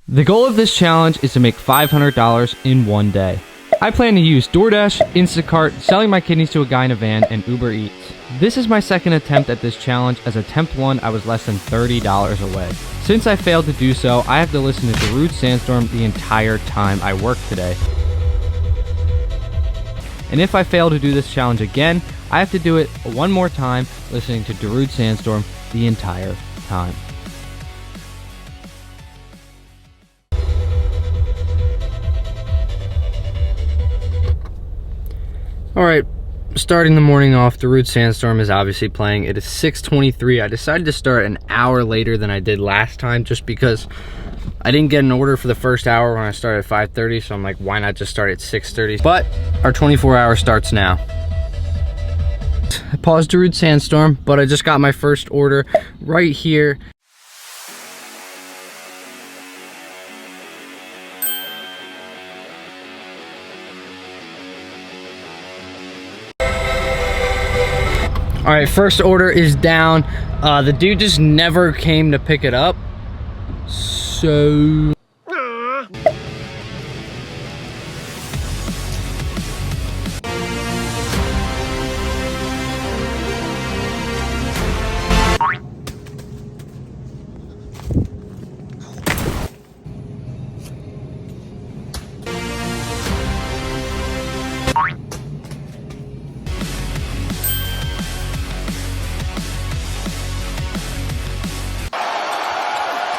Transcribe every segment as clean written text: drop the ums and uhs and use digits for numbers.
The goal of this challenge is to make $500 in one day. I plan to use Doordash, Instacart, selling my kidneys to a guy in a van, and Uber Eats. This is my second attempt at this challenge, as attempt 1 I was less than $30 away. Since I failed to do so, I have to listen to Darude Sandstorm the entire time I work today. And if I fail to do this challenge again, I have to do it one more time, listening to Darude Sandstorm the entire time. Alright, starting the morning off, Darude Sandstorm is obviously playing. It is 6:23. I decided to start an hour later than I did last time just because I didn't get an order for the first hour when I started at 5:30, so I'm like, why not just start at 6:30? But our 24-hour starts now. I paused Darude Sandstorm, but I just got my first order right here. All right, first order is down. The dude just never came to pick it up. So...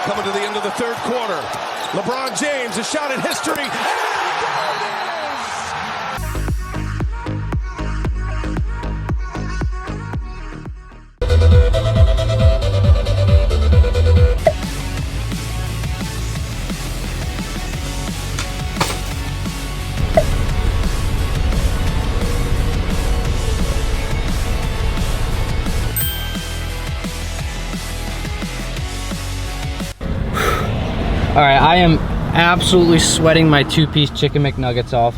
Coming to the end of the third quarter. LeBron James, a shot in history. All right, I am absolutely sweating my 2-piece chicken McNuggets off.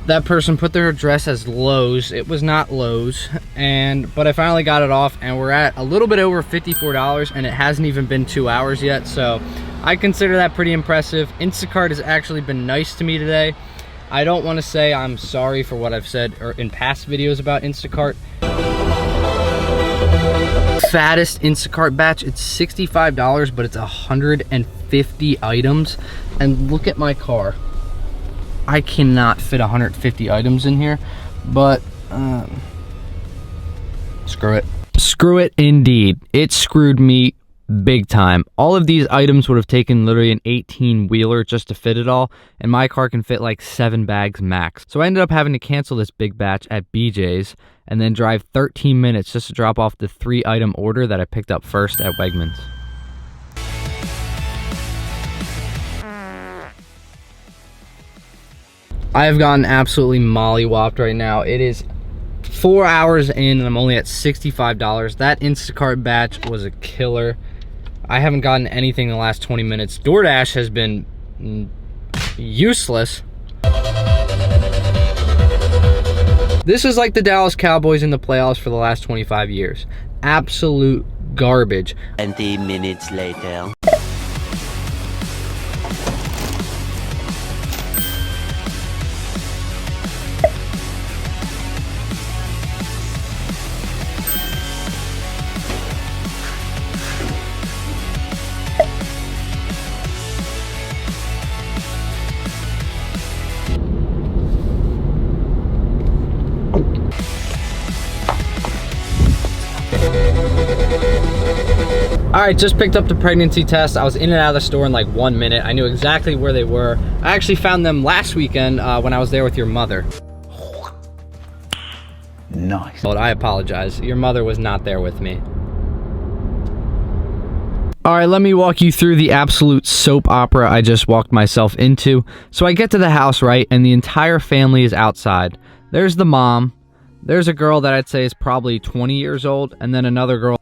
That person put their address as Lowe's. It was not Lowe's, but I finally got it off, and we're at a little bit over $54, and it hasn't even been 2 hours yet, so I consider that pretty impressive. Instacart has actually been nice to me today. I don't want to say I'm sorry for what I've said or in past videos about Instacart. Fattest Instacart batch, it's $65, but it's 150 items. And look at my car. I cannot fit 150 items in here, but screw it. Screw it indeed. It screwed me big time. All of these items would have taken literally an 18-wheeler just to fit it all, and my car can fit like 7 bags max. So I ended up having to cancel this big batch at BJ's and then drive 13 minutes just to drop off the 3-item order that I picked up first at Wegmans. I have gotten absolutely mollywopped right now. It is 4 hours in and I'm only at $65. That Instacart batch was a killer. I haven't gotten anything in the last 20 minutes. Doordash has been useless. This is like the Dallas Cowboys in the playoffs for the last 25 years. Absolute garbage. 20 minutes later. All right, just picked up the pregnancy test. I was in and out of the store in like 1 minute. I knew exactly where they were. I actually found them last weekend when I was there with your mother. Nice. But I apologize. Your mother was not there with me. All right, let me walk you through the absolute soap opera I just walked myself into. So I get to the house, right, and the entire family is outside. There's the mom. There's a girl that I'd say is probably 20 years old, and then another girl.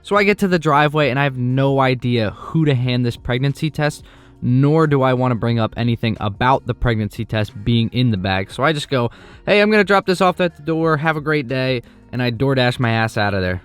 So I get to the driveway, and I have no idea who to hand this pregnancy test, nor do I want to bring up anything about the pregnancy test being in the bag. So I just go, hey, I'm going to drop this off at the door. Have a great day. And I DoorDash my ass out of there.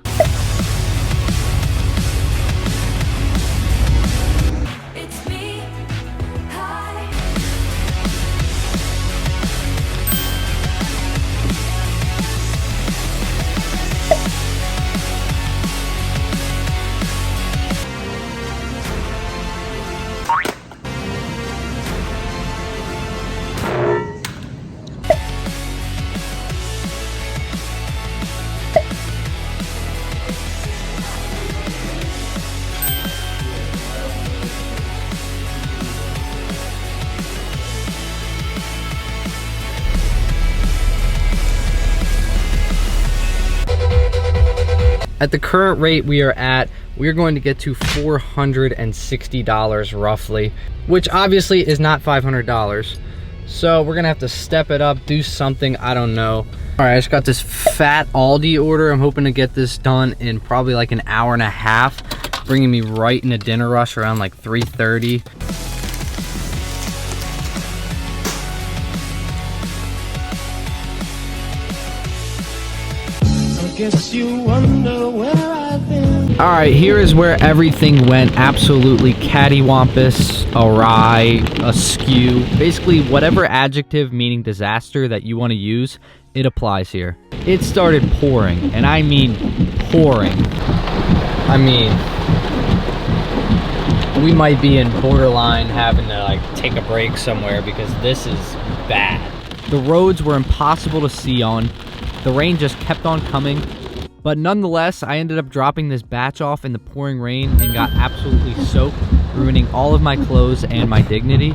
At the current rate we're going to get to $460 roughly, which obviously is not $500. So we're gonna have to step it up, do something, I don't know. All right, I just got this fat Aldi order. I'm hoping to get this done in probably like an hour and a half, bringing me right in a dinner rush around like 3:30. Guess you wonder where I've been. All right, here is where everything went absolutely cattywampus, awry, askew. Basically, whatever adjective meaning disaster that you want to use, it applies here. It started pouring, and I mean pouring. I mean, we might be in borderline having to like take a break somewhere because this is bad. The roads were impossible to see on. The rain just kept on coming, but nonetheless, I ended up dropping this batch off in the pouring rain and got absolutely soaked, ruining all of my clothes and my dignity.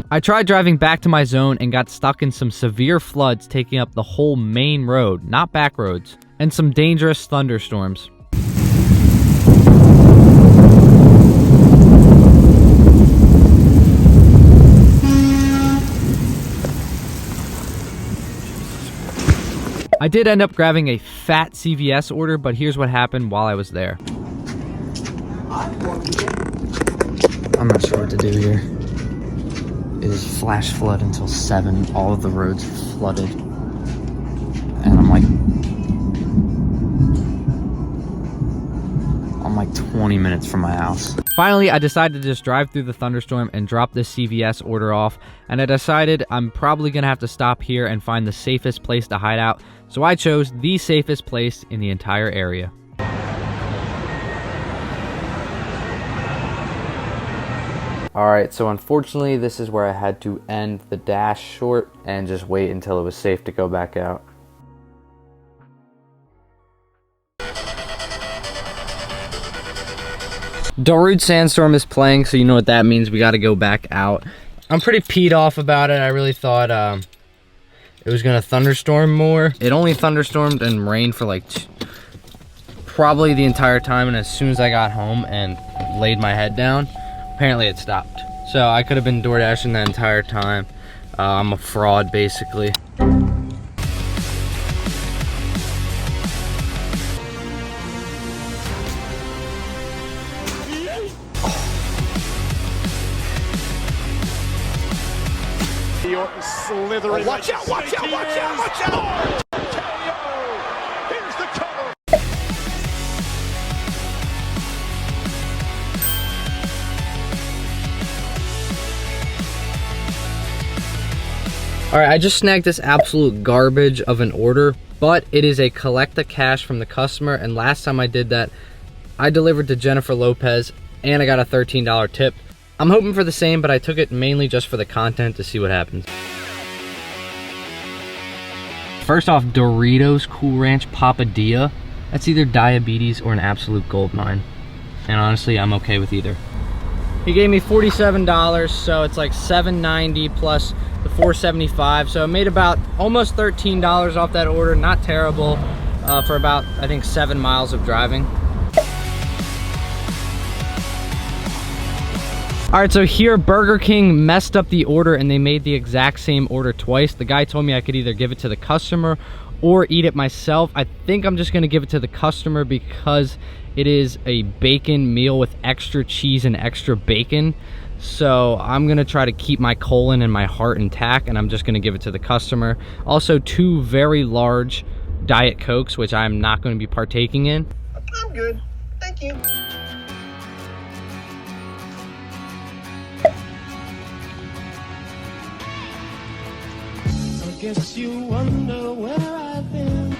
I tried driving back to my zone and got stuck in some severe floods taking up the whole main road, not back roads, and some dangerous thunderstorms. I did end up grabbing a fat CVS order, but here's what happened while I was there. I'm not sure what to do here. It is flash flood until 7. All of the roads are flooded. And I'm like 20 minutes from my house. Finally, I decided to just drive through the thunderstorm and drop this CVS order off. And I decided I'm probably gonna have to stop here and find the safest place to hide out. So I chose the safest place in the entire area. Alright, so unfortunately this is where I had to end the dash short and just wait until it was safe to go back out. Darude Sandstorm is playing, so you know what that means. We got to go back out. I'm pretty peed off about it. I really thought it was gonna thunderstorm more. It only thunderstormed and rained for like probably the entire time, and as soon as I got home and laid my head down, apparently it stopped. So I could have been door dashing the entire time. I'm a fraud basically. Slithering. Oh, watch out, watch out, watch out, watch out! Here's the cover. Alright, I just snagged this absolute garbage of an order, but it is a collect the cash from the customer, and last time I did that, I delivered to Jennifer Lopez, and I got a $13 tip. I'm hoping for the same, but I took it mainly just for the content to see what happens. First off, Doritos Cool Ranch Papadilla. That's either diabetes or an absolute gold mine. And honestly, I'm okay with either. He gave me $47, so it's like $7.90 plus the $4.75. So it made about almost $13 off that order. Not terrible for about, I think, 7 miles of driving. All right, so here Burger King messed up the order and they made the exact same order twice. The guy told me I could either give it to the customer or eat it myself. I think I'm just gonna give it to the customer because it is a bacon meal with extra cheese and extra bacon. So I'm gonna try to keep my colon and my heart intact, and I'm just gonna give it to the customer. Also, 2 very large Diet Cokes, which I'm not gonna be partaking in. I'm good, thank you. Guess you wonder where I've been.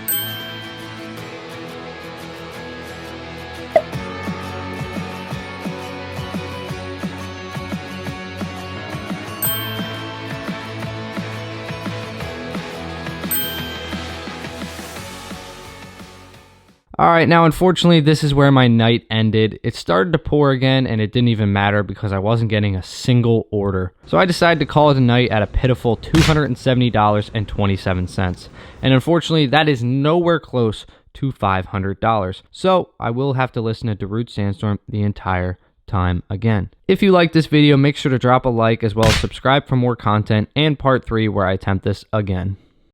Alright, now unfortunately this is where my night ended. It started to pour again and it didn't even matter because I wasn't getting a single order. So I decided to call it a night at a pitiful $270.27. And unfortunately that is nowhere close to $500. So I will have to listen to Darude Sandstorm the entire time again. If you like this video, make sure to drop a like as well as subscribe for more content and part 3 where I attempt this again.